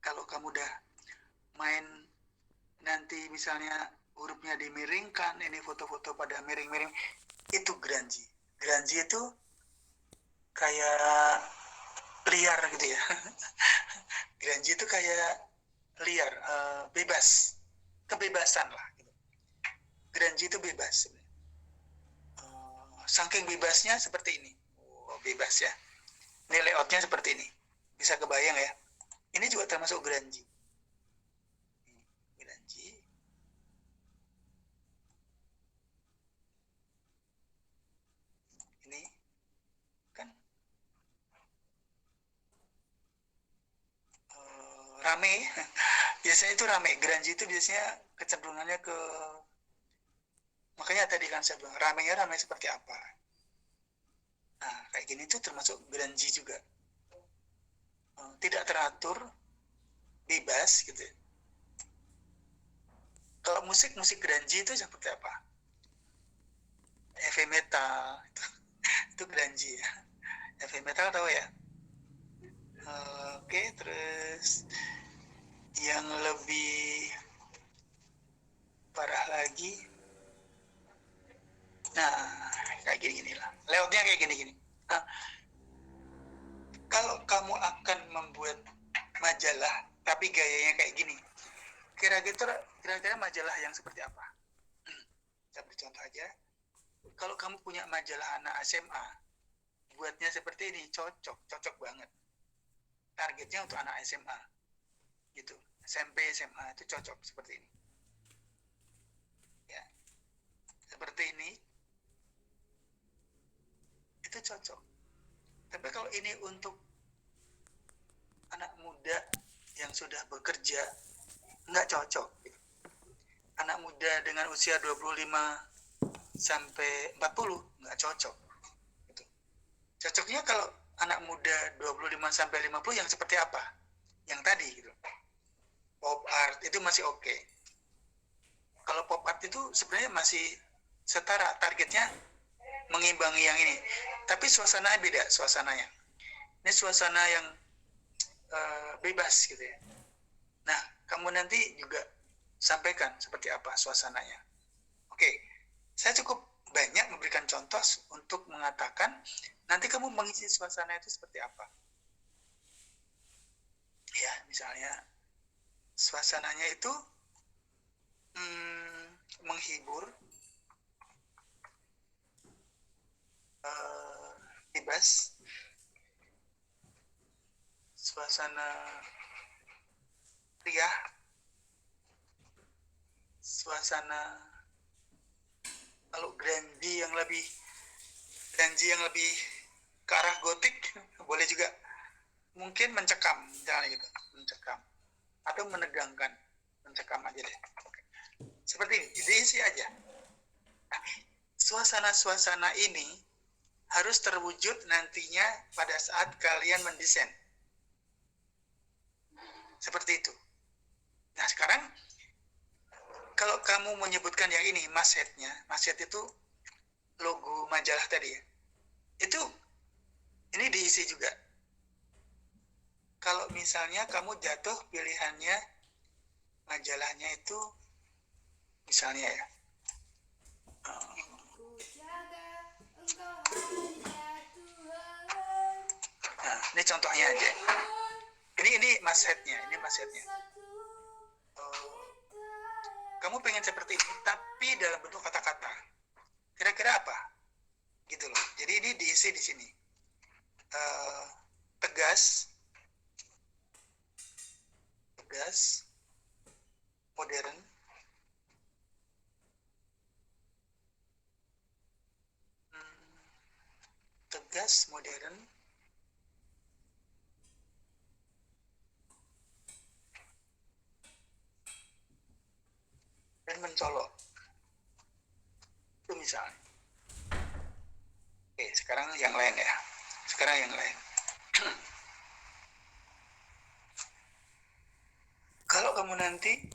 Kalau kamu udah main nanti misalnya hurufnya dimiringkan, ini foto-foto pada miring-miring, itu grungy. Grungy itu kayak liar gitu ya. Grungy itu kayak liar, bebas, kebebasan lah. Gitu. Grungy itu bebas. Saking bebasnya seperti ini, bebas ya. Ini layoutnya seperti ini, bisa kebayang ya. Ini juga termasuk grungy. Grungy. Ini kan rame. Biasanya itu rame. Grungy itu biasanya kecenderungannya ke, makanya tadi kan saya bilang ramenya rame seperti apa. Nah, kayak gini tuh termasuk grungy juga. Tidak teratur, bebas gitu. Kalau musik grungy itu seperti apa? Heavy metal itu grungy ya. Heavy metal tahu ya? Oke, terus yang lebih parah lagi, nah kayak gini-gini lah. Layoutnya kayak gini-gini. Nah, kalau kamu akan membuat majalah tapi gayanya kayak gini, kira-kira majalah yang seperti apa? Saya beri contoh aja. Kalau kamu punya majalah anak SMA, buatnya seperti ini cocok banget. Targetnya untuk anak SMA, gitu. SMP, SMA itu cocok seperti ini. Ya, seperti ini, itu cocok. Tapi kalau ini untuk anak muda yang sudah bekerja, nggak cocok. Anak muda dengan usia 25 sampai 40 nggak cocok. Gitu. Cocoknya kalau anak muda 25 sampai 50 yang seperti apa? Yang tadi gitu. Pop art itu masih oke. Kalau pop art itu sebenarnya masih setara, targetnya mengimbangi yang ini. Tapi suasananya beda, suasananya. Ini suasana yang bebas gitu ya. Nah, kamu nanti juga sampaikan seperti apa suasananya. Oke, saya cukup banyak memberikan contoh untuk mengatakan nanti kamu mengisi suasana itu seperti apa. Ya, misalnya suasananya itu menghibur, bebas, suasana riah, suasana kalau grungy yang lebih ke arah gotik boleh juga, mungkin mencekam misalnya gitu, mencekam atau menegangkan, mencekam aja deh, seperti ini, diisi aja. Nah, suasana-suasana ini harus terwujud nantinya pada saat kalian mendesain seperti itu. Nah, sekarang kalau kamu menyebutkan yang ini mashetnya, mashet itu logo majalah tadi ya, itu ini diisi juga. Kalau misalnya kamu jatuh pilihannya majalahnya itu misalnya ya, nah ini contohnya aja, ini mashetnya, kamu pengen seperti ini tapi dalam bentuk kata-kata, kira-kira apa gitu loh. Jadi ini diisi di sini, tegas, modern, tegas, modern, dan mencolok. Itu misalnya. Oke, sekarang yang lain ya. Kalau kamu nanti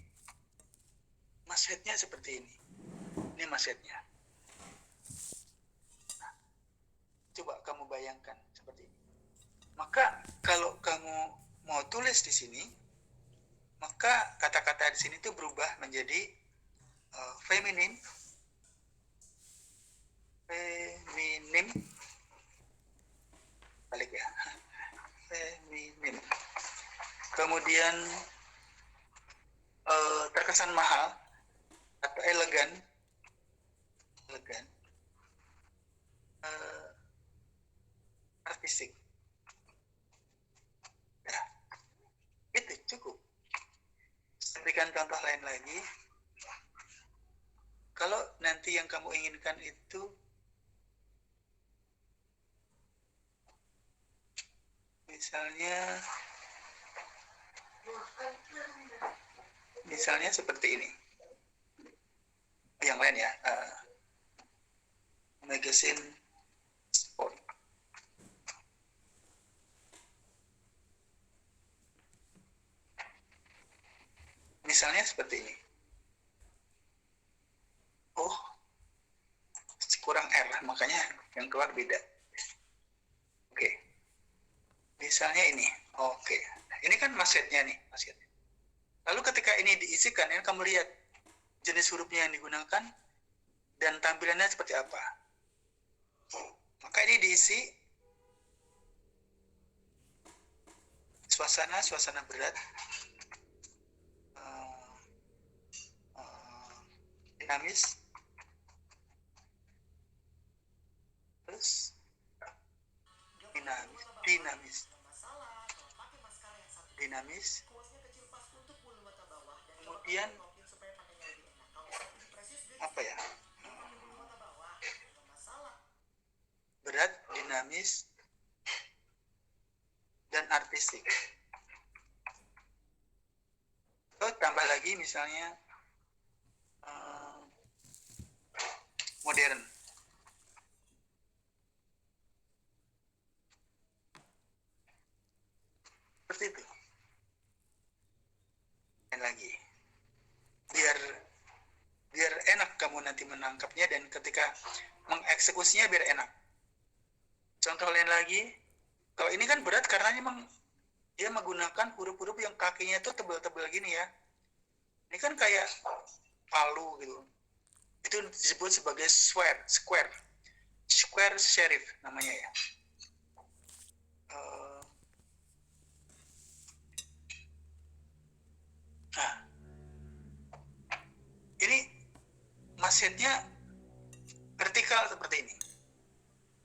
mashetnya seperti ini. Ini mashetnya. Nah, coba kamu bayangkan seperti ini. Maka kalau kamu mau tulis di sini, maka kata-kata di sini tuh berubah menjadi feminim, balik ya, feminim. Kemudian terkesan mahal atau elegan, artistik. Nah, itu cukup. Saya berikan contoh lain lagi. Kalau nanti yang kamu inginkan itu misalnya seperti ini. Yang lain ya, magazine sport. Misalnya seperti ini. Oh, kurang R, makanya yang keluar beda. Oke. Misalnya ini. Oke. Ini kan massetnya nih, massetnya. Lalu ketika ini diisikan, ya, kamu lihat jenis hurufnya yang digunakan dan tampilannya seperti apa. Maka ini diisi suasana berat, dinamis, terus dinamis, kemudian apa ya, berat, dinamis, dan artistik. Atau tambah lagi misalnya modern. Seperti itu. Dan lagi, biar enak kamu nanti menangkapnya dan ketika mengeksekusinya biar enak. Contoh lain lagi, kalau ini kan berat karena memang dia menggunakan huruf-huruf yang kakinya itu tebal-tebal gini ya. Ini kan kayak palu gitu. Itu disebut sebagai square serif namanya ya. Nah, ini massetnya vertikal seperti ini.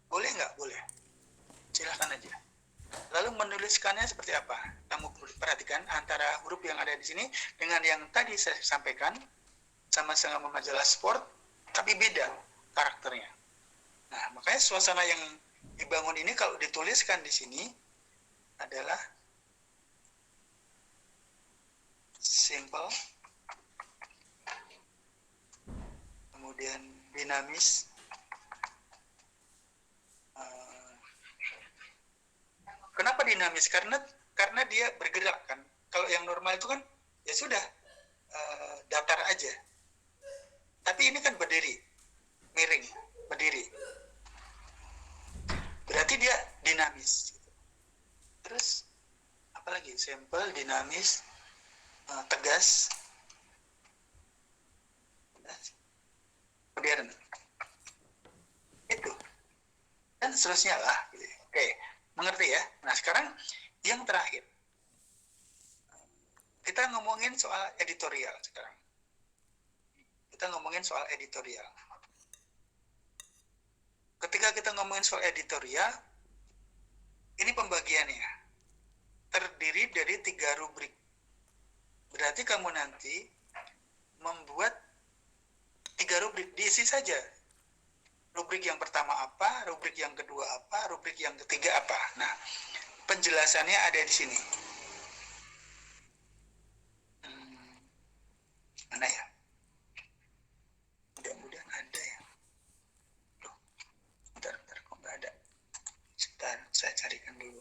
Boleh nggak? Boleh. Silahkan aja. Lalu menuliskannya seperti apa? Kamu perhatikan antara huruf yang ada di sini dengan yang tadi saya sampaikan, sama-sama majalah sport, tapi beda karakternya. Nah, makanya suasana yang dibangun ini kalau dituliskan di sini adalah simple, kemudian dinamis, kenapa dinamis? Karena dia bergerak kan. Kalau yang normal itu kan ya sudah datar aja. Tapi ini kan berdiri, miring, berdiri. Berarti dia dinamis. Terus apalagi? Simple, dinamis, tegas, modern. Itu. Dan seterusnya lah. Oke, mengerti ya? Nah sekarang yang terakhir. Kita ngomongin soal editorial sekarang. Ketika kita ngomongin soal editorial, ini pembagiannya. Terdiri dari 3 rubrik. Berarti kamu nanti membuat 3 rubrik, diisi saja. Rubrik yang pertama apa, rubrik yang kedua apa, rubrik yang ketiga apa. Nah, penjelasannya ada di sini. Mana ya? Mudah-mudahan ada ya. Loh, bentar, kok nggak ada? Sebentar, saya carikan dulu.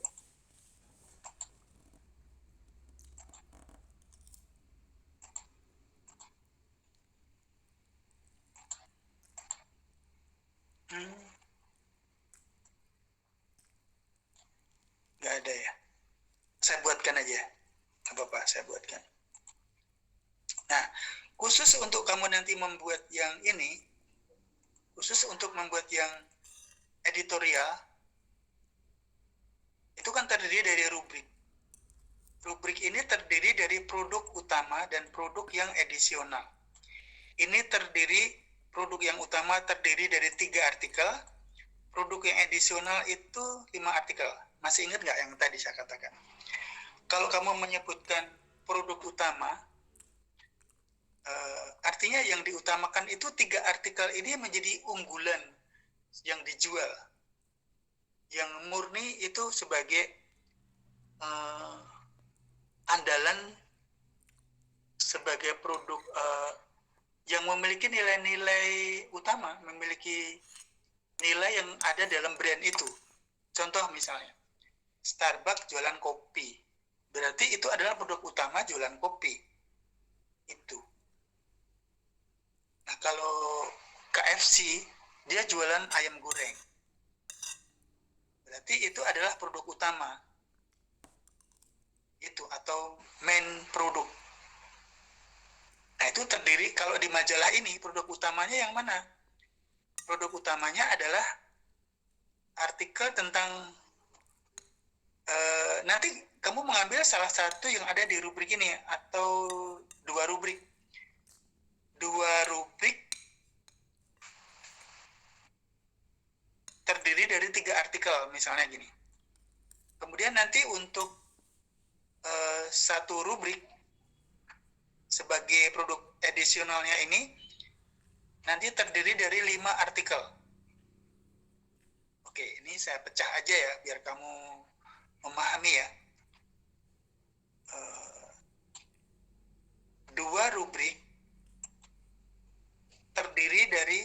Nggak ada ya. Saya buatkan aja. Nggak apa-apa, saya buatkan. khusus untuk kamu nanti membuat yang ini, khusus untuk membuat yang editorial, itu kan terdiri dari rubrik. Rubrik ini terdiri dari produk utama dan produk yang edisional. Ini produk yang utama terdiri dari 3 artikel, produk yang edisional itu 5 artikel. Masih ingat nggak yang tadi saya katakan? Kalau kamu menyebutkan produk utama, artinya yang diutamakan itu 3 artikel ini menjadi unggulan yang dijual. Yang murni itu sebagai andalan, sebagai produk yang memiliki nilai-nilai utama, memiliki nilai yang ada dalam brand itu. Contoh misalnya, Starbucks jualan kopi. Berarti itu adalah produk utama jualan kopi. Itu. Nah, kalau KFC, dia jualan ayam goreng. Berarti itu adalah produk utama. Itu, atau main produk. Nah, itu terdiri, kalau di majalah ini, produk utamanya yang mana? Produk utamanya adalah artikel tentang, nanti kamu mengambil salah satu yang ada di rubrik ini, atau 2 rubrik. 2 rubrik terdiri dari 3 artikel, misalnya gini. Kemudian nanti untuk satu rubrik sebagai produk edisionalnya ini nanti terdiri dari 5 artikel. Oke, ini saya pecah aja ya biar kamu memahami ya. 2 rubrik terdiri dari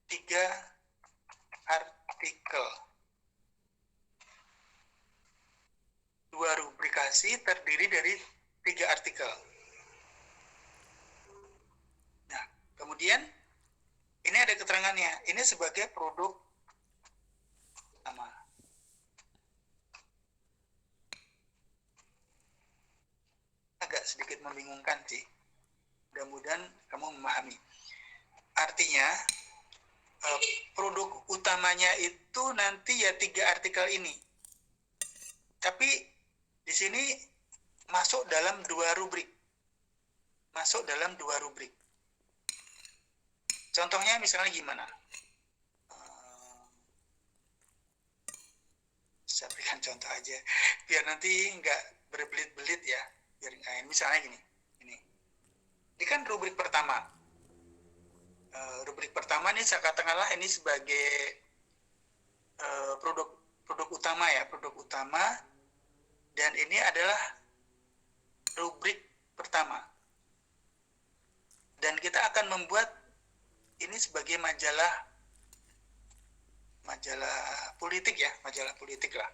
3 artikel. 2 rubrikasi terdiri dari 3 artikel. Nah, kemudian ini ada keterangannya. Ini sebagai produk utama. Agak sedikit membingungkan sih. Mudah-mudahan kamu memahami. Artinya, produk utamanya itu nanti ya 3 artikel ini. Tapi di sini masuk dalam 2 rubrik. Masuk dalam 2 rubrik. Contohnya misalnya gimana? Saya berikan contoh aja, biar nanti nggak berbelit-belit ya. Biar misalnya gini. Ini kan rubrik pertama. Rubrik pertama ini saya katakanlah ini sebagai produk utama ya, produk utama. Dan ini adalah rubrik pertama. Dan kita akan membuat ini sebagai majalah politik ya, majalah politik lah.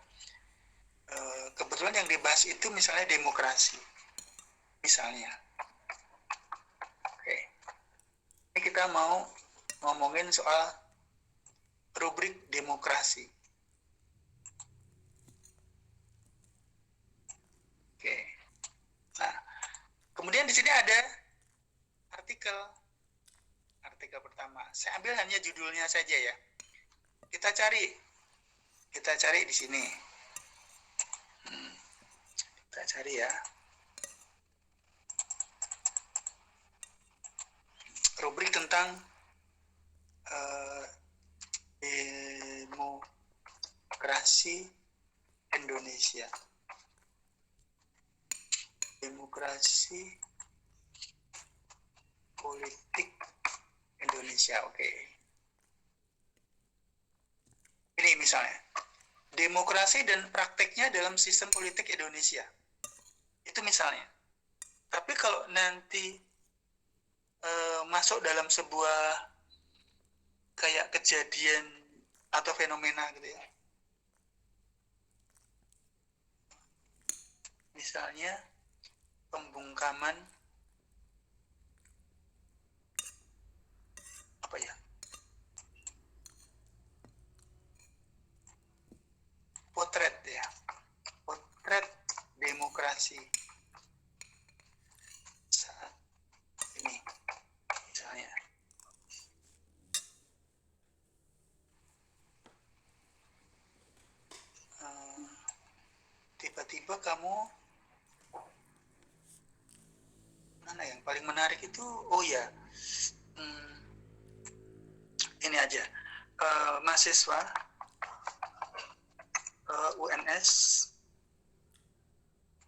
Kebetulan yang dibahas itu misalnya demokrasi. Misalnya. Oke. Ini kita mau ngomongin soal rubrik demokrasi. Oke. Nah, kemudian di sini ada artikel pertama. Saya ambil hanya judulnya saja ya. Kita cari di sini. Kita cari ya. Rubrik tentang demokrasi Indonesia. Demokrasi politik Indonesia. Oke. Ini misalnya, demokrasi dan prakteknya dalam sistem politik Indonesia. Itu misalnya. Tapi kalau nanti masuk dalam sebuah kayak kejadian atau fenomena gitu ya. Misalnya pembungkaman apa ya? Potret ya. Potret demokrasi tiba-tiba kamu, mana yang paling menarik itu, oh ya, ini aja, mahasiswa UNS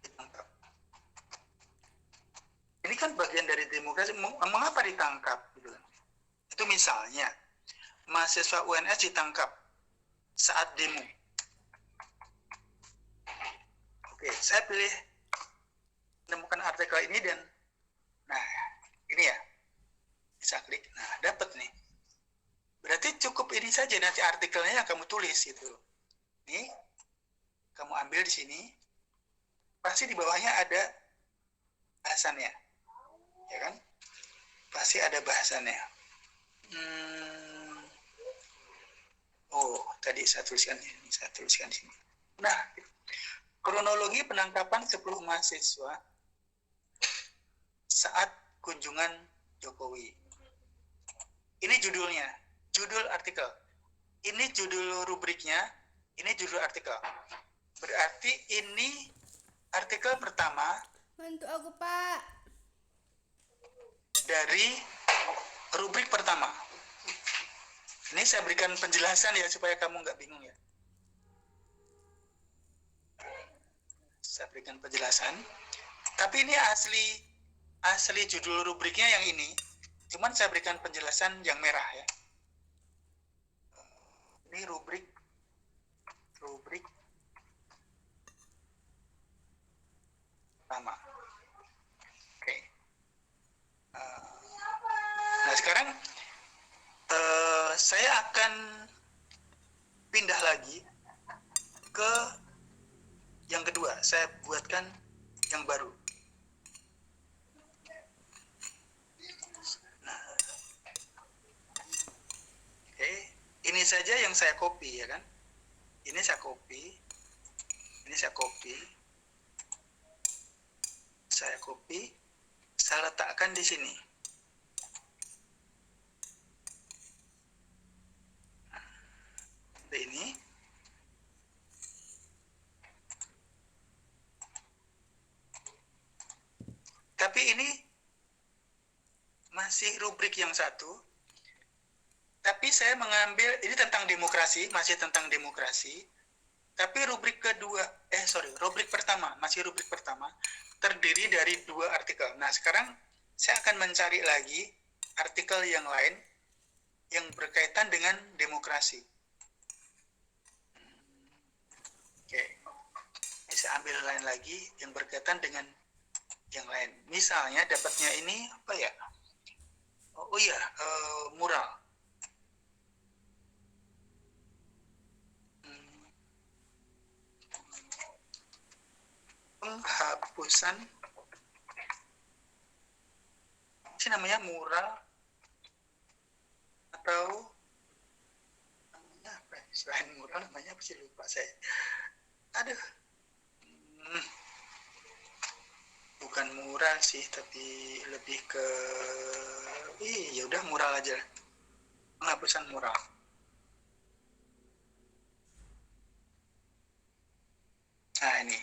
ditangkap. Ini kan bagian dari demokrasi. Mengapa ditangkap? Gitu. Itu misalnya mahasiswa UNS ditangkap saat demo. Oke, saya pilih menemukan artikel ini dan, nah ini ya, bisa klik, nah dapat nih. Berarti cukup ini saja nanti artikelnya yang kamu tulis gitu. Nih, kamu ambil di sini, pasti di bawahnya ada bahasannya, ya kan? Pasti ada bahasannya. Oh, tadi saya tuliskan ini, saya tuliskan di sini. Nah, kronologi penangkapan 10 mahasiswa saat kunjungan Jokowi. Ini judulnya, judul artikel. Ini judul rubriknya, ini judul artikel. Berarti ini artikel pertama. Bantu aku, Pak. Dari rubrik pertama. Ini saya berikan penjelasan ya supaya kamu nggak bingung ya. Saya berikan penjelasan. Tapi ini asli judul rubriknya yang ini. Cuman saya berikan penjelasan yang merah ya. Ini rubrik pertama. Oke. Nah sekarang saya akan pindah lagi ke yang kedua. Saya buatkan yang baru. Nah, oke, ini saja yang saya copy ya kan. Ini saya copy, ini saya copy, saya letakkan di sini. Ini tapi ini masih rubrik yang satu, tapi saya mengambil ini tentang demokrasi, masih tentang demokrasi, tapi rubrik pertama, masih rubrik pertama terdiri dari 2 artikel. Nah sekarang saya akan mencari lagi artikel yang lain yang berkaitan dengan demokrasi. Oke, bisa ambil lain lagi yang berkaitan dengan yang lain. Misalnya dapatnya ini apa ya? Oh iya, mural. Penghapusan, ini namanya mural atau namanya apa? Selain mural namanya apa sih, lupa saya. Aduh. Bukan mural sih, tapi lebih ke ya udah mural aja. Penghapusan mural. Nah ini,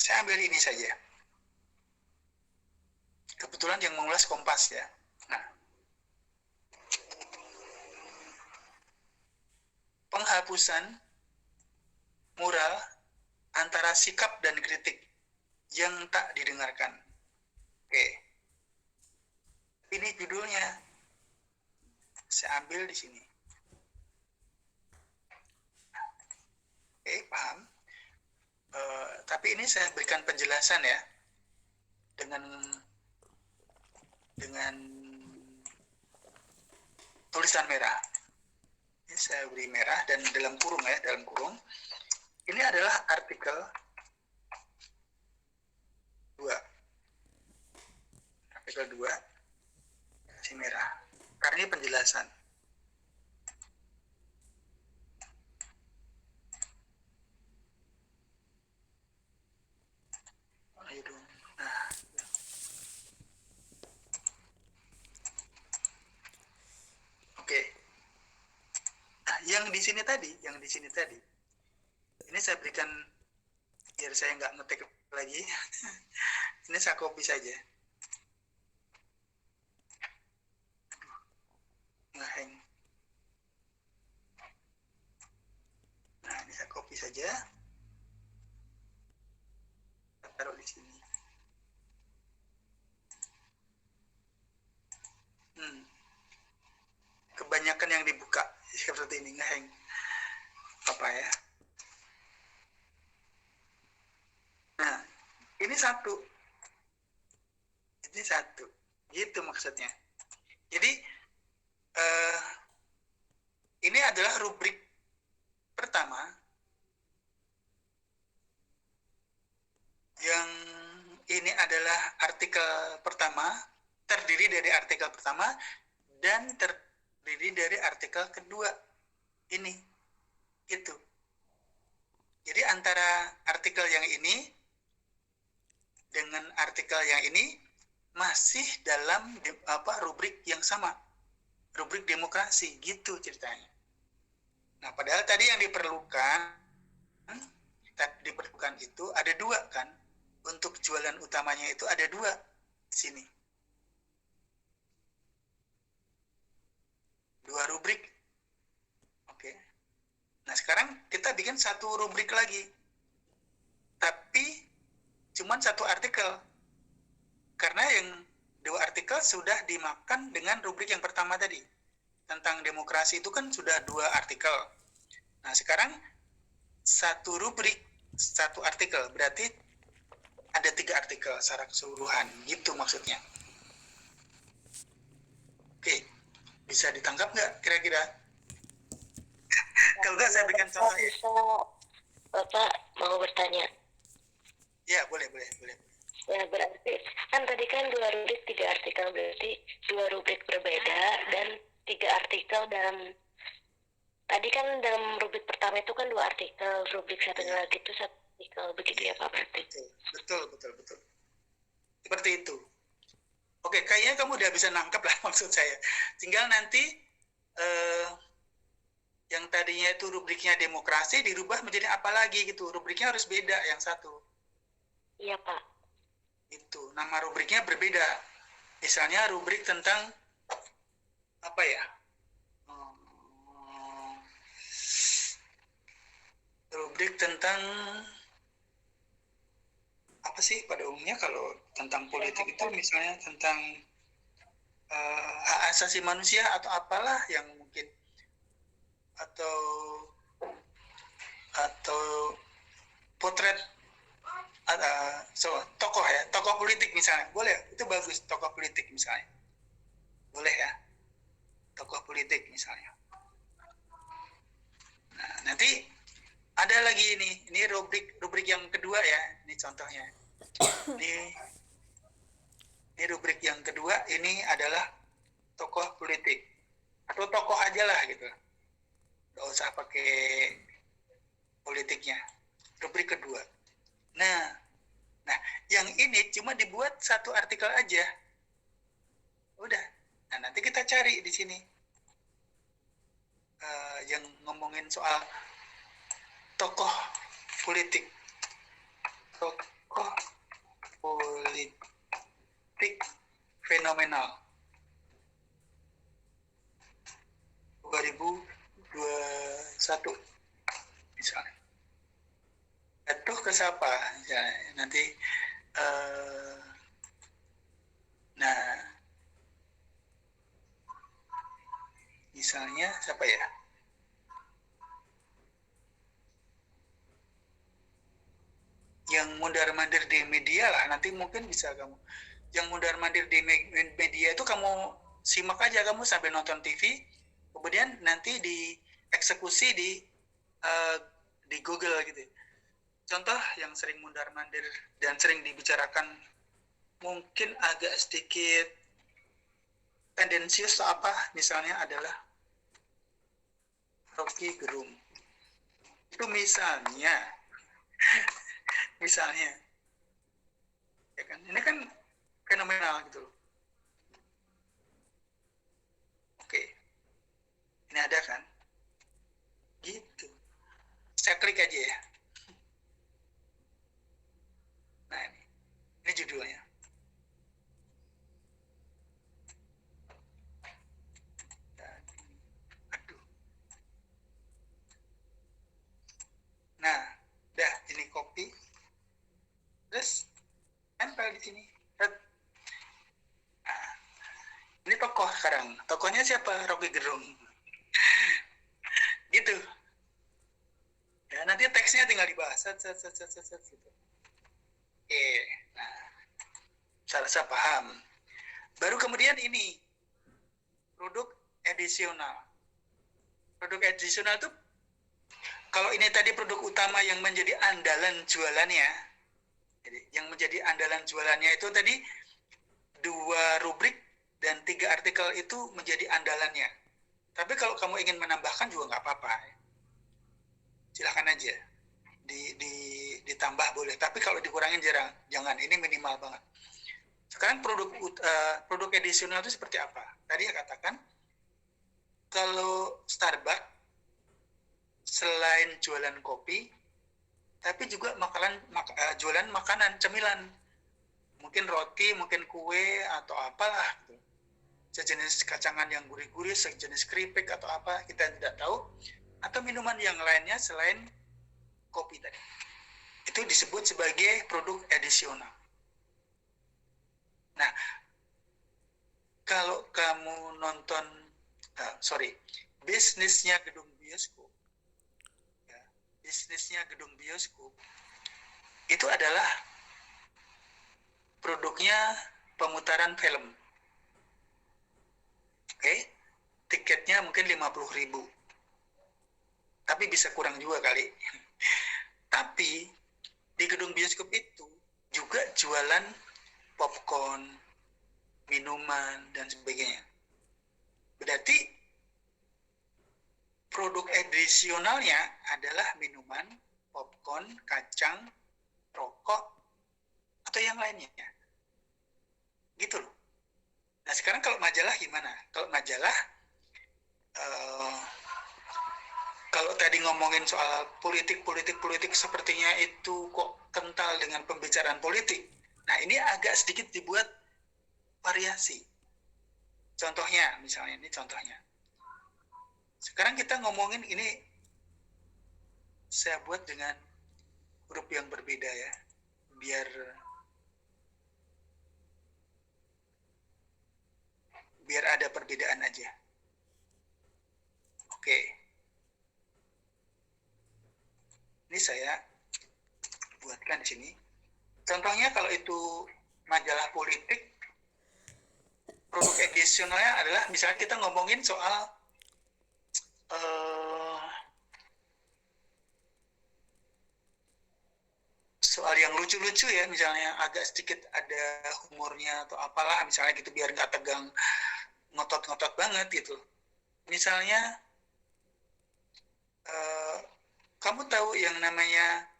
saya ambil ini saja. Kebetulan yang mengulas Kompas ya. Nah, penghapusan mural antara sikap dan kritik yang tak didengarkan. Oke. Ini judulnya. Saya ambil di sini. Oke, paham? Tapi ini saya berikan penjelasan ya. Dengan tulisan merah. Ini saya beri merah dan dalam kurung ya, dalam kurung. Ini adalah artikel 2. Artikel 2 si merah. Karena ini penjelasan. Nah. Oke. Nah, yang di sini tadi, ini saya berikan biar saya nggak ngetik lagi. Ini saya copy saja. Ngeheng. Nah, ini saya copy saja. Saya taruh di sini. Kebanyakan yang dibuka seperti ini, ngeheng. Apa ya? Nah, ini satu. Ini satu. Gitu maksudnya. Jadi, ini adalah rubrik pertama yang ini adalah artikel pertama, terdiri dari artikel pertama dan terdiri dari artikel kedua ini. Itu. Jadi antara artikel yang ini dengan artikel yang ini masih dalam rubrik yang sama, rubrik demokrasi, gitu ceritanya. Nah, padahal tadi yang diperlukan itu ada dua kan, untuk jualan utamanya itu ada dua di sini, dua rubrik. Oke. Nah, sekarang kita bikin satu rubrik lagi, tapi cuman satu artikel, karena yang dua artikel sudah dimakan dengan rubrik yang pertama tadi. Tentang demokrasi itu kan sudah dua artikel. Nah, sekarang satu rubrik, satu artikel, berarti ada 3 artikel secara keseluruhan, gitu maksudnya. Oke, bisa ditangkap nggak kira-kira? Kalau nggak saya berikan contoh ya. Bapak mau bertanya? Ya, boleh. Ya, berarti kan tadi kan 2 rubrik 3 artikel, berarti 2 rubrik berbeda dan 3 artikel dalam, tadi kan dalam rubrik pertama itu kan 2 artikel, rubrik satunya lagi itu 1 artikel, begitu ya Pak berarti? Betul. Seperti itu. Oke, kayaknya kamu udah bisa nangkep lah maksud saya. Tinggal nanti yang tadinya itu rubriknya demokrasi dirubah menjadi apa lagi gitu. Rubriknya harus beda yang satu. Iya Pak. Itu nama rubriknya berbeda. Misalnya rubrik tentang apa ya? Rubrik tentang apa sih pada umumnya kalau tentang politik itu misalnya tentang hak asasi manusia atau apalah yang mungkin, atau potret tokoh politik misalnya, boleh, itu bagus, tokoh politik misalnya, boleh ya, tokoh politik misalnya. Nah, nanti ada lagi ini rubrik yang kedua ya, ini contohnya. Ini rubrik yang kedua, ini adalah tokoh politik atau tokoh aja lah gitu, nggak usah pakai politiknya. Rubrik kedua. Nah, yang ini cuma dibuat satu artikel aja. Udah. Nah, nanti kita cari di sini yang ngomongin soal tokoh politik. Tokoh politik fenomenal 2021 misalnya. Jatuh ke siapa misalnya. Nanti nah, misalnya siapa ya? Yang mundar-mandir di media lah, nanti mungkin bisa kamu. Yang mundar-mandir di media itu kamu simak aja, kamu sambil nonton TV, kemudian nanti dieksekusi di Google gitu. Contoh yang sering mundar-mandir dan sering dibicarakan, mungkin agak sedikit tendensius apa, misalnya adalah Rocky Gerung. Itu misalnya ya kan, ini kan fenomenal gitu loh. Oke, ini ada kan, gitu. Saya klik aja ya. orangnya siapa? Rocky Gerung. Gitu. Ya, nanti teksnya tinggal dibahas. Gitu. Oke, nah, saya paham. Baru kemudian ini, produk edisional. Produk edisional itu, kalau ini tadi produk utama yang menjadi andalan jualannya, jadi yang menjadi andalan jualannya itu tadi 2 rubrik dan 3 artikel itu menjadi andalannya. Tapi kalau kamu ingin menambahkan juga nggak apa-apa. Silahkan aja. Ditambah boleh. Tapi kalau dikurangin jangan. Ini minimal banget. Sekarang produk edisional itu seperti apa? Tadi saya katakan, kalau Starbucks selain jualan kopi, tapi juga jualan makanan, cemilan. Mungkin roti, mungkin kue, atau apalah. Gitu. Sejenis kacangan yang gurih-gurih, sejenis keripik, atau apa, kita tidak tahu. Atau minuman yang lainnya selain kopi tadi. Itu disebut sebagai produk edisional. Nah, kalau kamu nonton, bisnisnya gedung bioskop, ya, itu adalah produknya pemutaran film. Oke, tiketnya mungkin 50.000. Tapi bisa kurang juga kali. Tapi di gedung bioskop itu juga jualan popcorn, minuman, dan sebagainya. Berarti produk edisionalnya adalah minuman, popcorn, kacang, rokok, atau yang lainnya. Gitu loh. Nah sekarang kalau majalah gimana? Kalau majalah, kalau tadi ngomongin soal politik sepertinya itu kok kental dengan pembicaraan politik. Nah ini agak sedikit dibuat variasi. Contohnya, misalnya ini contohnya. Sekarang kita ngomongin ini, saya buat dengan huruf yang berbeda ya, biar ada perbedaan aja. Oke. Ini saya buatkan di sini. Contohnya kalau itu majalah politik, produk edisionalnya adalah misalnya kita ngomongin soal yang lucu-lucu ya, misalnya agak sedikit ada humornya atau apalah, misalnya gitu biar nggak tegang ngotot-ngotot banget gitu. Misalnya kamu tahu yang namanya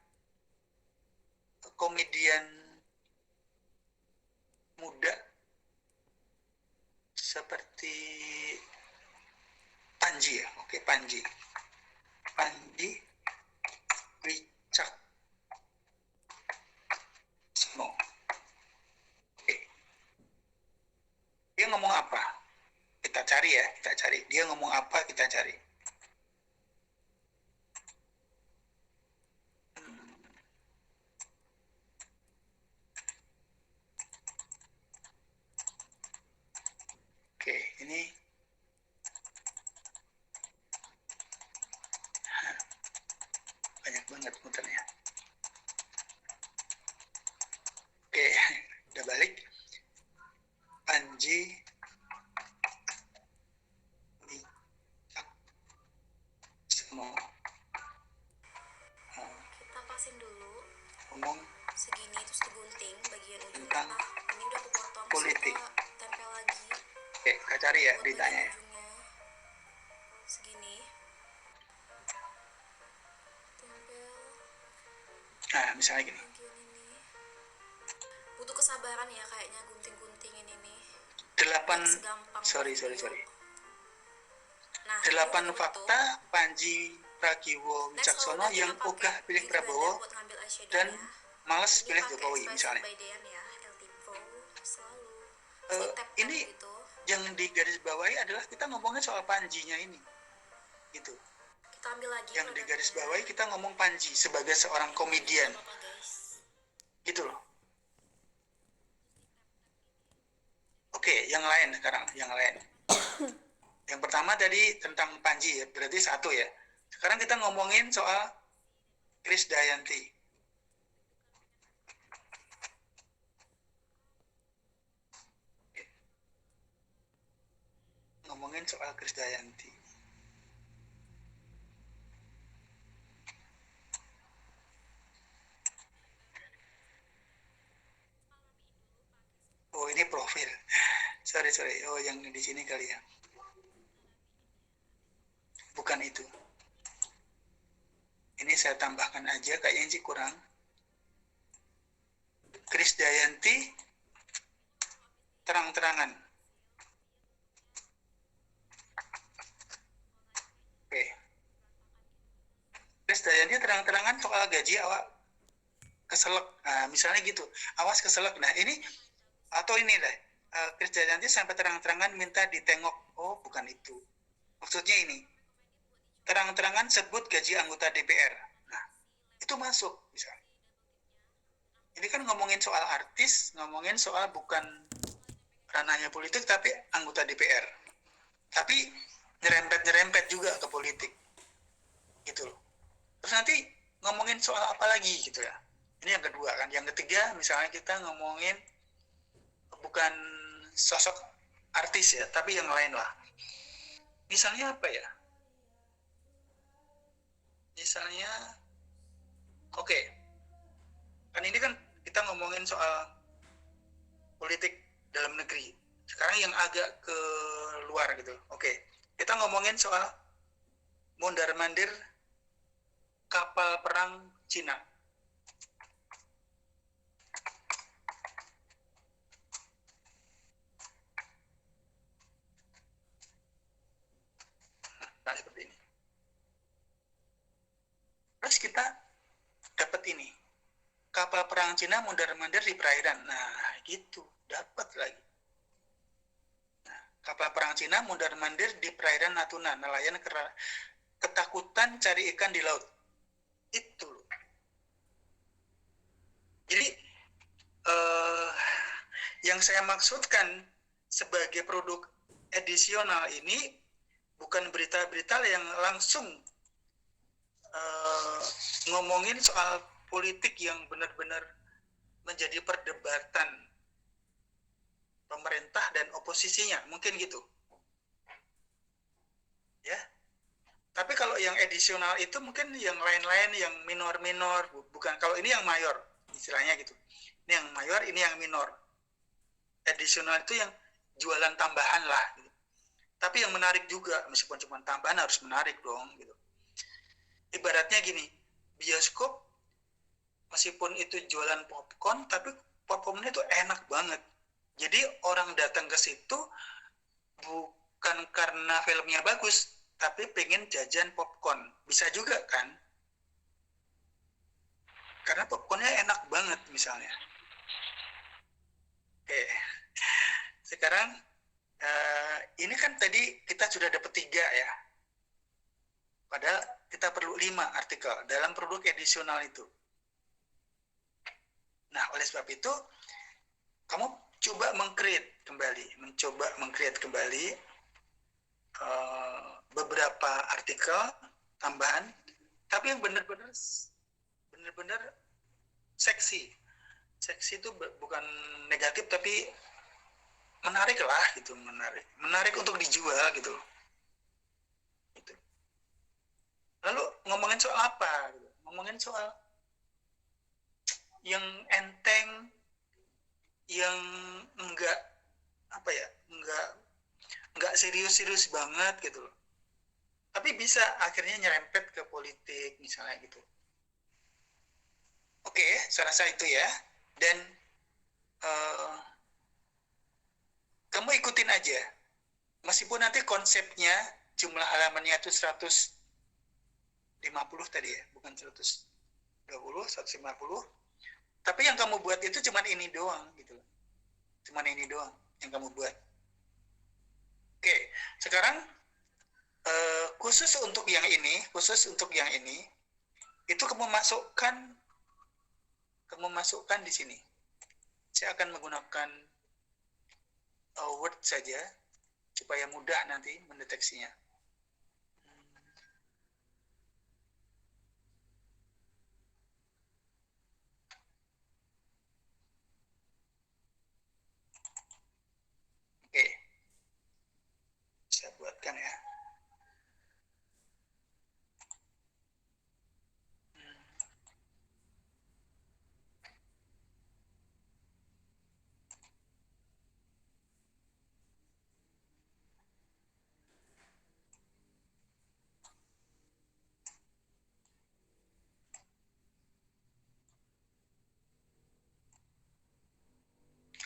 komedian muda seperti Panji ya, oke Panji Wicaksono. Oke. Dia ngomong apa? Kita cari. Dia ngomong apa, kita cari. Oke, ini banyak banget muternya. Oke, udah balik. Panji Wicaksono. Kita pasin dulu. Ngomong Segini terus digunting bagian ujung tentang tengah. Ini udah kepotong. politik. Kita tempel lagi. Oke, kita cari ya Buat beritanya bagian ya. ujungnya. Segini. Tempel Nah, misalnya gini. bagian ini. Butuh kesabaran ya kayaknya gunting-guntingin ini. 8 Nggak segampang sorry. video. Nah, 8 ini fakta Panji Pragiwo Wicaksono yang ogah pilih Prabowo dan males pilih Jokowi misalnya. Ini yang digarisbawahi adalah kita ngomongnya soal Panjinya ini, gitu. kita ambil lagi Yang digarisbawahi kita ngomong Panji sebagai seorang komedian, gitu loh. Oke, yang lain sekarang, yang lain. Yang pertama tadi tentang Panji ya, berarti satu ya. Sekarang kita ngomongin soal Krisdayanti. Ngomongin soal Krisdayanti. Oh, ini profil. Sorry. Oh, yang di sini kali ya. Bukan itu. Ini saya tambahkan aja, kayaknya sih kurang. Krisdayanti terang-terangan. Oke. Krisdayanti terang-terangan soal gaji awak keselak. Nah, misalnya gitu. Awas keselak. Nah, ini atau ini deh. Krisdayanti sampai terang-terangan minta ditengok. Oh, bukan itu. Maksudnya ini. Terang-terangan sebut gaji anggota DPR. Nah, itu masuk misalnya. Ini kan ngomongin soal artis, ngomongin soal bukan ranahnya politik, tapi anggota DPR. Tapi nyerempet juga ke politik. Gitu loh. Terus nanti ngomongin soal apa lagi gitu ya. Ini yang kedua kan. Yang ketiga misalnya kita ngomongin bukan sosok artis ya, tapi yang lain lah. Misalnya apa ya? Misalnya, oke. Kan ini kan kita ngomongin soal politik dalam negeri. Sekarang yang agak ke luar gitu. Oke. Kita ngomongin soal mondar-mandir kapal perang Cina. Nah, seperti ini. Terus kita dapat ini. Kapal perang Cina mondar-mandir di perairan. Nah, gitu. Dapat lagi. Nah, kapal perang Cina mondar-mandir di perairan Natuna. Nelayan ketakutan cari ikan di laut. Itu loh. Jadi, yang saya maksudkan sebagai produk edisional ini bukan berita-berita yang langsung ngomongin soal politik yang benar-benar menjadi perdebatan pemerintah dan oposisinya, mungkin gitu. Ya. Tapi kalau yang edisional itu mungkin yang lain-lain, yang minor-minor, bukan. Kalau ini yang mayor, istilahnya gitu. Ini yang mayor, ini yang minor. Edisional itu yang jualan tambahan lah. Gitu. Tapi yang menarik juga, meskipun cuma tambahan harus menarik dong. Gitu. Ibaratnya gini, bioskop meskipun itu jualan popcorn, tapi popcornnya itu enak banget. Jadi orang datang ke situ bukan karena filmnya bagus, tapi pengen jajan popcorn. Bisa juga kan? Karena popcornnya enak banget misalnya. Oke. Sekarang ini kan tadi kita sudah dapat 3 ya. Padahal kita perlu 5 artikel dalam produk edisional itu. Nah, oleh sebab itu kamu coba mencoba meng-create kembali beberapa artikel tambahan, tapi yang benar-benar seksi. Seksi itu bukan negatif, tapi menarik lah gitu, menarik untuk dijual gitu. Lalu ngomongin soal apa? Ngomongin soal yang enteng, yang enggak serius-serius banget gitu loh. Tapi bisa akhirnya nyerempet ke politik misalnya gitu. Oke, saya rasa itu ya. Dan kamu ikutin aja. Meskipun nanti konsepnya jumlah halamannya itu 150 tadi ya, bukan 120, 150. Tapi yang kamu buat itu cuma ini doang gitu loh. Cuma ini doang yang kamu buat. Oke, sekarang khusus untuk yang ini, itu kamu masukkan di sini. Saya akan menggunakan Word saja. supaya mudah nanti mendeteksinya. Oke, saya buatkan ya.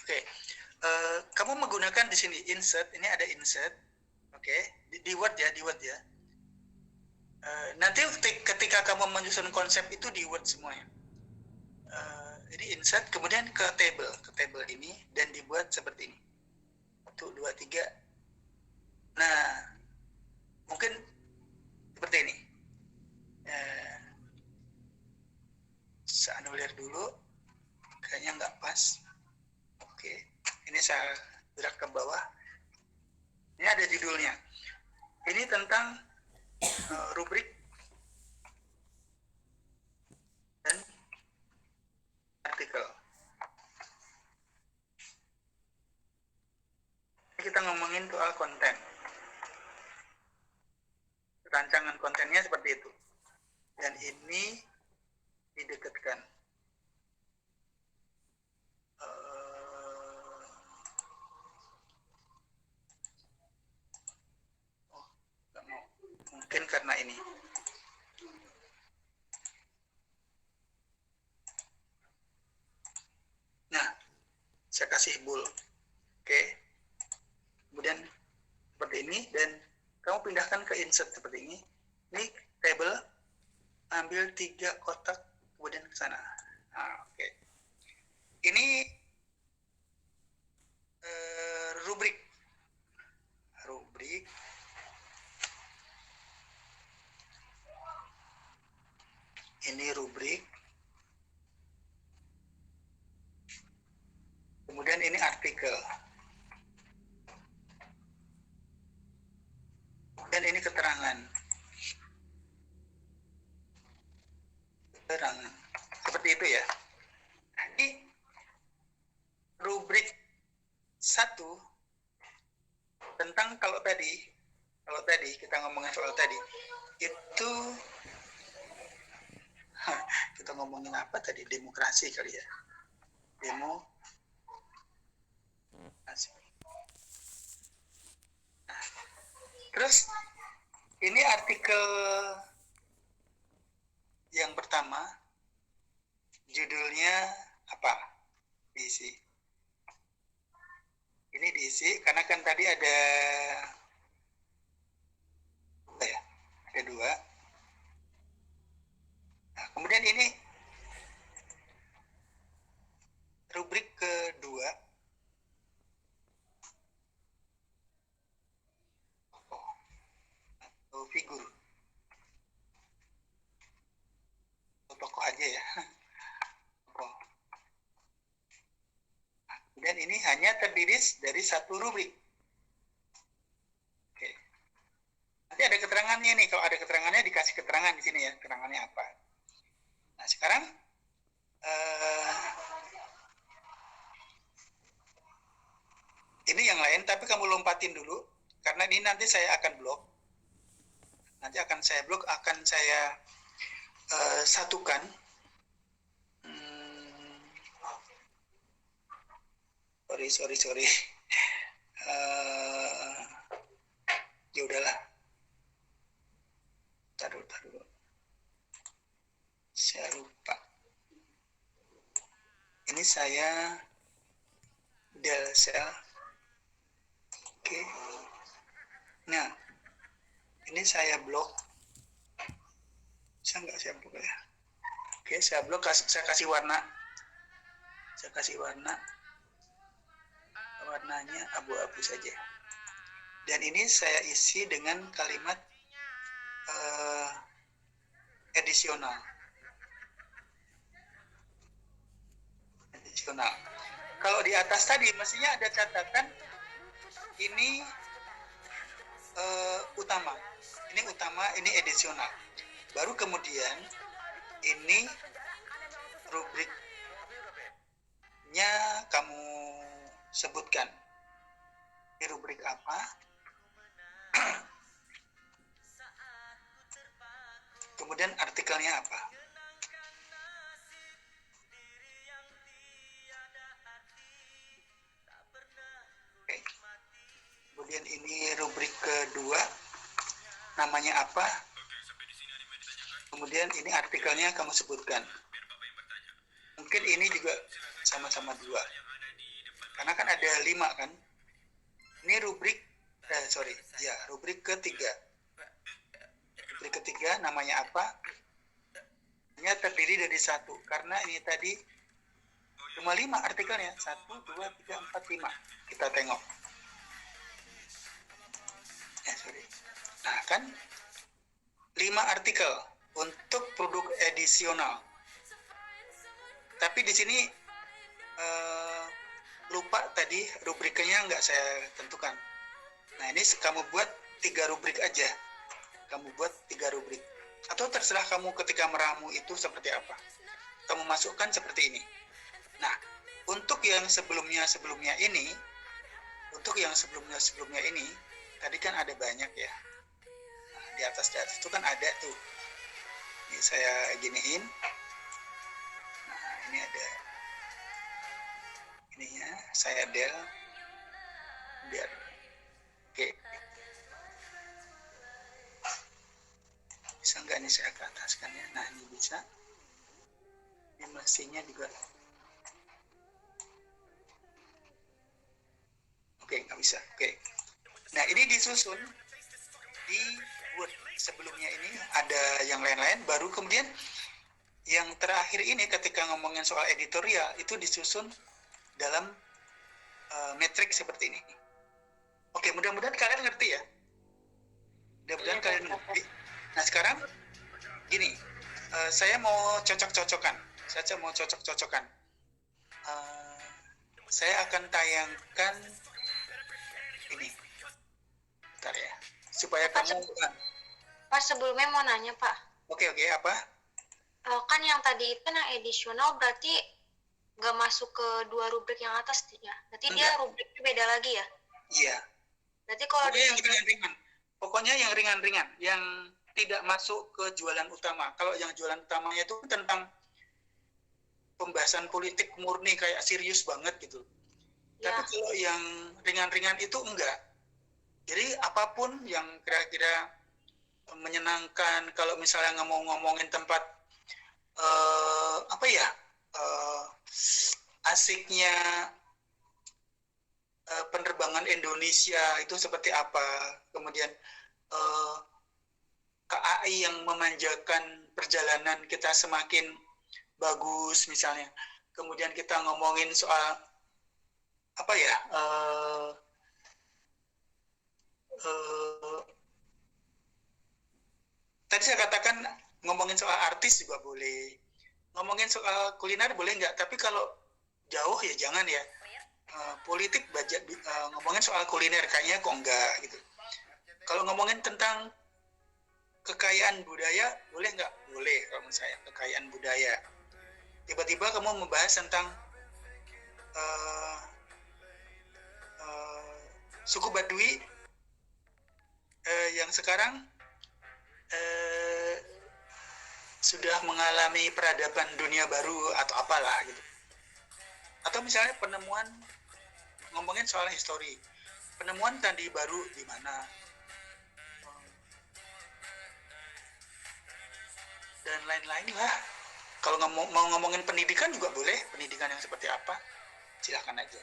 Oke, kamu menggunakan di sini insert, ini ada insert, oke, di Word ya, di Word ya. Nanti ketika kamu menyusun konsep itu di Word semuanya. Jadi insert, kemudian ke table ini, dan dibuat seperti ini. 1, 2, 3. Nah, mungkin seperti ini. Saya anulir dulu, kayaknya nggak pas. Oke, ini saya gerak ke bawah. Ini ada judulnya. Ini tentang rubrik dan artikel. Kita ngomongin soal konten. Rancangan kontennya seperti itu. Dan ini didekatkan. Nggak mau. Mungkin karena ini. Nah, saya kasih bool. Oke. Kemudian seperti ini, dan kamu pindahkan ke insert seperti ini. Ini table, ambil 3 kotak, kemudian ke sana. Nah, oke. Ini rubrik. Ini rubrik. Kemudian ini artikel. Dan ini keterangan. Seperti itu ya. Jadi rubrik 1 tentang kalau tadi kita ngomongin soal tadi itu kita ngomongin apa tadi, demokrasi kali ya, demokrasi. Nah, terus ini artikel yang pertama, judulnya apa, diisi. Ini diisi karena kan tadi ada 2. Nah, kemudian ini rubrik kedua, atau figur, tokoh aja ya. Tokoh. Dan ini hanya terdiri dari 1 rubrik. Oke. Nanti ada keterangannya nih. Kalau ada keterangannya, dikasih keterangan di sini ya. Keterangannya apa. Nah, sekarang ini yang lain, tapi kamu lompatin dulu. Karena ini nanti saya akan blok. Akan saya satukan. Sorry. Ya udahlah. Taruh. Saya lupa. Ini saya del cell. Oke. Nah, ini saya blok. Saya blok ya. Oke, saya blok. Saya kasih warna. Warnanya abu-abu saja. Dan ini saya isi dengan kalimat edisional. Kalau di atas tadi mestinya ada catatan ini utama. Ini utama, ini edisional. Baru kemudian ini rubriknya kamu sebutkan. Ini rubrik apa? Kemudian artikelnya apa? Oke. Kemudian ini rubrik kedua, namanya apa? Kemudian ini artikelnya kamu sebutkan. Mungkin ini juga sama-sama 2. Karena kan ada 5 kan? Ini rubrik rubrik ketiga. Rubrik ketiga namanya apa? Ini terdiri dari 1 karena ini tadi cuma 5 artikelnya. 1, 2, 3, 4, 5. Kita tengok. Nah kan 5 artikel untuk produk edisional. Tapi di sini lupa tadi rubriknya nggak saya tentukan. Nah ini kamu buat 3 rubrik aja. Kamu buat 3 rubrik. Atau terserah kamu ketika meramu itu seperti apa. Kamu masukkan seperti ini. Nah untuk yang sebelumnya ini, tadi kan ada banyak ya. Nah, di atas itu kan ada tuh. Ini saya giniin. Nah ini ada ininya, saya del biar oke. Bisa nggak nih saya ke ataskan ya? Nah ini bisa. Ini mesinnya juga. Oke, nggak bisa. Oke. Nah ini disusun di Word. Sebelumnya ini ada yang lain-lain, baru kemudian yang terakhir ini ketika ngomongin soal editorial itu disusun dalam metrik seperti ini. Oke, mudah-mudahan kalian ngerti ya. Mudah-mudahan kalian ngerti. Nah sekarang gini, saya mau cocok-cocokan. Saya akan tayangkan ini. Bentar ya, supaya kamu. Pak, sebelumnya mau nanya Pak. Oke, apa? Kan yang tadi itu yang edisional berarti nggak masuk ke 2 rubrik yang atas ya? Berarti dia rubriknya beda lagi ya? Iya. Berarti kalau yang ringan-ringan. Pokoknya yang ringan-ringan, yang tidak masuk ke jualan utama. Kalau yang jualan utamanya itu tentang pembahasan politik murni kayak serius banget gitu. Ya. Tapi kalau yang ringan-ringan itu enggak. Jadi apapun yang kira-kira menyenangkan, kalau misalnya ngomongin tempat asiknya penerbangan Indonesia itu seperti apa, kemudian KAI yang memanjakan perjalanan kita semakin bagus misalnya, kemudian kita ngomongin soal tadi saya katakan ngomongin soal artis juga boleh, ngomongin soal kuliner boleh nggak, tapi kalau jauh ya jangan ya. Politik ngomongin soal kuliner kayaknya kok enggak gitu. Kalau ngomongin tentang kekayaan budaya boleh nggak? Boleh kalau menurut saya, kekayaan budaya. Tiba-tiba kamu membahas tentang suku Baduy yang sekarang sudah mengalami peradaban dunia baru atau apalah gitu. Atau misalnya penemuan, ngomongin soal histori, penemuan candi baru di mana, dan lain-lain lah. Kalau mau ngomongin pendidikan juga boleh, pendidikan yang seperti apa, silahkan aja.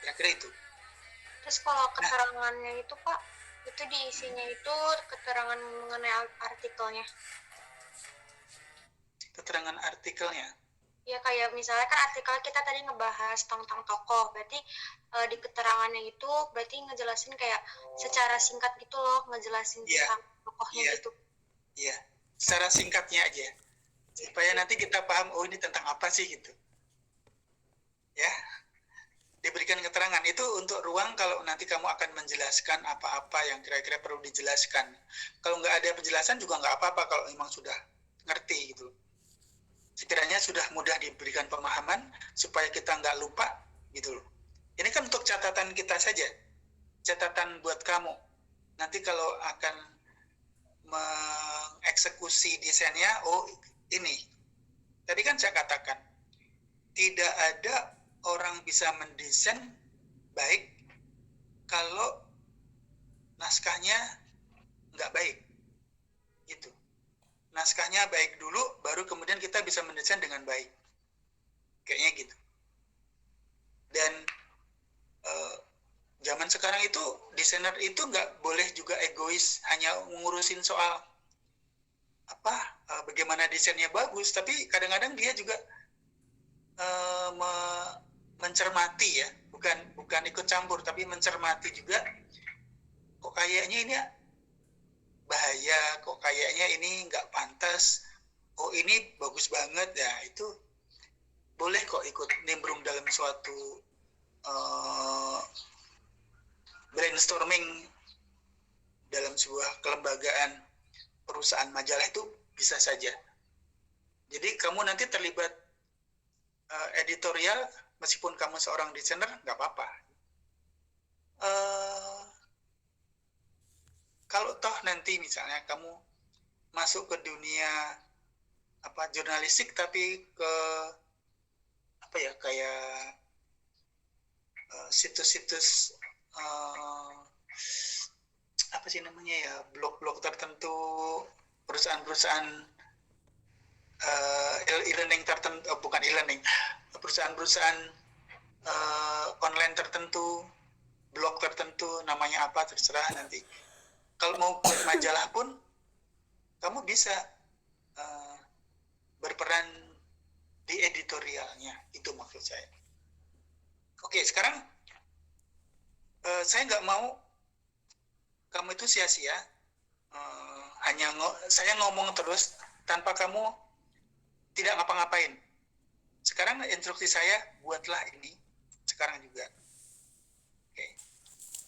Kira-kira itu. Terus kalau keterangannya itu Pak, itu diisinya itu keterangan mengenai artikelnya. Keterangan artikelnya. Ya kayak misalnya kan artikel kita tadi ngebahas tentang tokoh, berarti di keterangannya itu berarti ngejelasin kayak secara singkat gitu loh, ngejelasin tentang tokohnya gitu. Iya, secara singkatnya aja, supaya nanti kita paham, oh ini tentang apa sih gitu. Ya. diberikan keterangan. Itu untuk ruang kalau nanti kamu akan menjelaskan apa-apa yang kira-kira perlu dijelaskan. Kalau nggak ada penjelasan juga nggak apa-apa kalau memang sudah ngerti gitu. Sekiranya sudah mudah diberikan pemahaman supaya kita nggak lupa gitu loh. Ini kan untuk catatan kita saja, catatan buat kamu. Nanti kalau akan mengeksekusi desainnya, oh ini. Tadi kan saya katakan, tidak ada orang bisa mendesain baik kalau naskahnya nggak baik. Gitu. Naskahnya baik dulu, baru kemudian kita bisa mendesain dengan baik. Kayaknya gitu. Dan zaman sekarang itu desainer itu nggak boleh juga egois hanya ngurusin soal bagaimana desainnya bagus, tapi kadang-kadang dia juga mencermati ya, bukan ikut campur, tapi mencermati juga. Kok kayaknya ini bahaya, kok kayaknya ini nggak pantas, oh ini bagus banget ya, itu boleh kok ikut nimbrung dalam suatu brainstorming dalam sebuah kelembagaan perusahaan majalah itu bisa saja. Jadi kamu nanti terlibat editorial meskipun kamu seorang desainer nggak apa-apa. Kalau toh nanti misalnya kamu masuk ke dunia jurnalistik tapi ke kayak situs-situs blog-blog tertentu, perusahaan-perusahaan e-learning tertentu, bukan e-learning, perusahaan-perusahaan online tertentu, blog tertentu, namanya apa terserah nanti. Kalau mau buat majalah pun kamu bisa berperan di editorialnya, itu maksud saya. Oke, sekarang saya nggak mau kamu itu sia-sia, saya ngomong terus tanpa kamu tidak ngapa-ngapain. Sekarang instruksi saya, buatlah ini sekarang juga. Oke.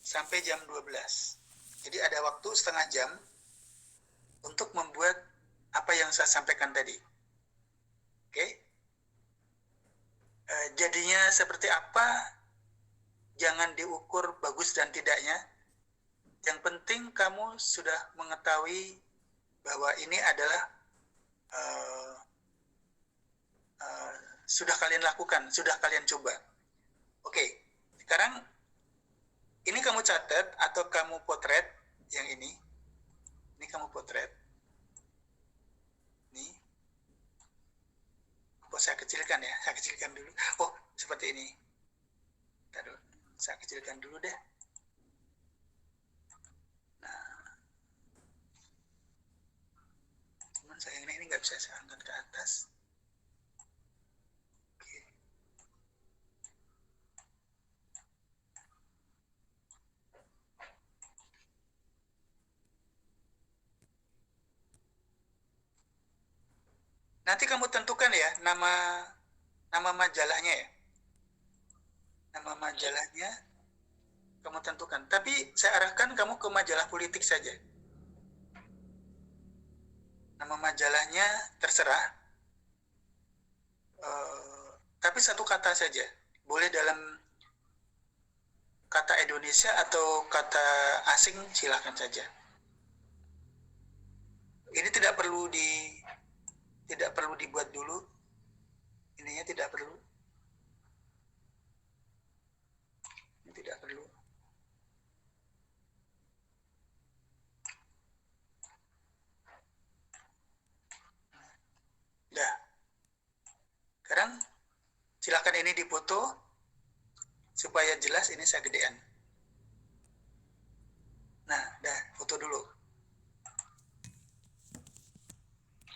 Sampai jam 12. Jadi ada waktu setengah jam untuk membuat apa yang saya sampaikan tadi. Oke. Jadinya seperti apa, jangan diukur bagus dan tidaknya. Yang penting kamu sudah mengetahui bahwa ini adalah sudah kalian lakukan, sudah kalian coba. Oke, sekarang ini kamu catat atau kamu potret yang ini. Ini kamu potret. Nih. Oh, saya kecilkan ya. Saya kecilkan dulu. Oh, seperti ini. Taruh. Saya kecilkan dulu deh. Nah. Cuman sayangnya ini nggak bisa saya angkat ke atas. Nanti kamu tentukan ya nama majalahnya ya. Nama majalahnya kamu tentukan. Tapi saya arahkan kamu ke majalah politik saja. Nama majalahnya terserah. Tapi satu kata saja. Boleh dalam kata Indonesia atau kata asing, silakan saja. Ini tidak perlu dibuat dulu, ininya tidak perlu, ini tidak perlu. Dah, sekarang silakan ini dipoto supaya jelas. Ini saya gedean. Nah, dah, foto dulu.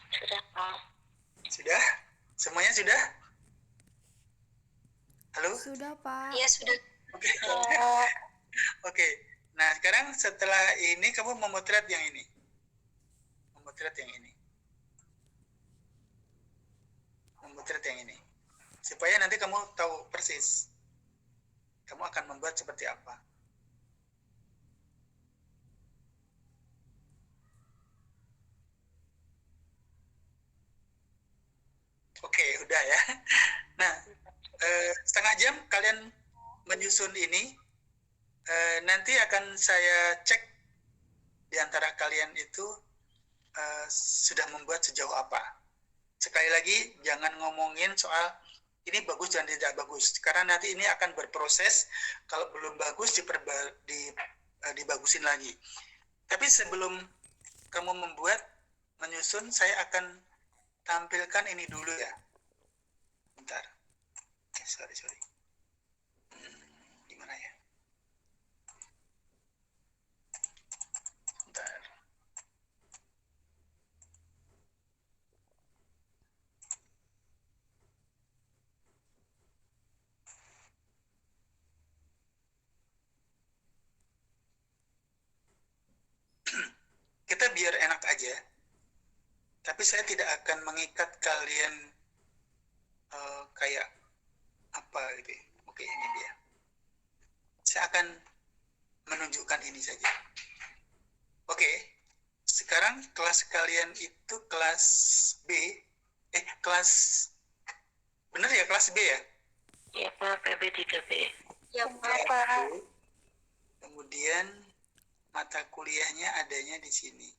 Sudah, Pak. Sudah? Semuanya sudah? Halo? Sudah, Pak. Iya, sudah. Oke. Oke. Nah, sekarang setelah ini kamu memotret yang ini. Memotret yang ini. Memotret yang ini. Supaya nanti kamu tahu persis. kamu akan membuat seperti apa? Oke, udah ya. Nah, setengah jam kalian menyusun ini, nanti akan saya cek di antara kalian itu sudah membuat sejauh apa. Sekali lagi, jangan ngomongin soal ini bagus dan tidak bagus, karena nanti ini akan berproses. Kalau belum bagus, dibagusin lagi. Tapi sebelum kamu menyusun, saya akan tampilkan ini dulu ya. Bentar. Sorry. Gimana ya? Bentar. Kita biar enak aja. Tapi saya tidak akan mengikat kalian kayak apa gitu. Oke, ini dia. Saya akan menunjukkan ini saja. Oke, sekarang kelas kalian itu kelas B. Kelas bener ya, kelas B ya? Ya Pak, PB 3B. Ya Kelas Pak. B. Kemudian mata kuliahnya adanya di sini.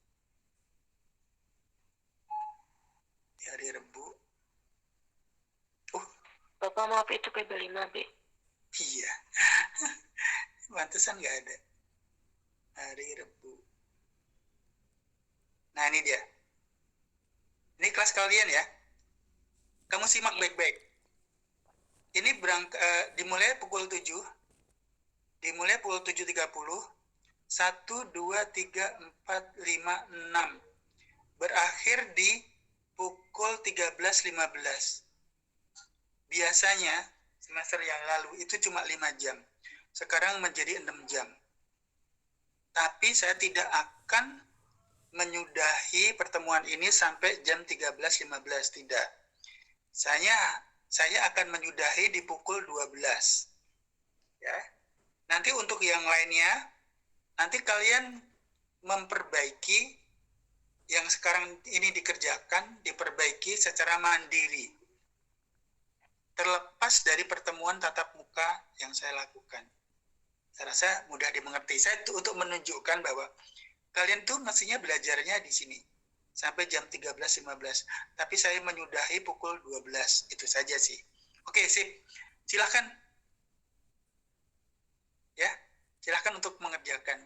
Di hari Rebu. Bapak maaf itu PB 5B. Iya. Pantesan nggak ada. Hari Rebu. Nah, ini dia. Ini kelas kalian ya. Kamu simak baik-baik. Ini dimulai pukul 7. Dimulai pukul 7.30. 1, 2, 3, 4, 5, 6. Berakhir di pukul 13.15. Biasanya semester yang lalu itu cuma 5 jam. Sekarang menjadi 6 jam. Tapi saya tidak akan menyudahi pertemuan ini sampai jam 13.15. Tidak. Saya akan menyudahi di pukul 12. Ya. Nanti untuk yang lainnya, nanti kalian memperbaiki yang sekarang ini diperbaiki secara mandiri. Terlepas dari pertemuan tatap muka yang saya lakukan. Saya rasa mudah dimengerti. Saya untuk menunjukkan bahwa kalian tuh mestinya belajarnya di sini sampai jam 13.15. Tapi saya menyudahi pukul 12. Itu saja sih. Oke, sip. Silakan. Ya, silakan untuk mengerjakan.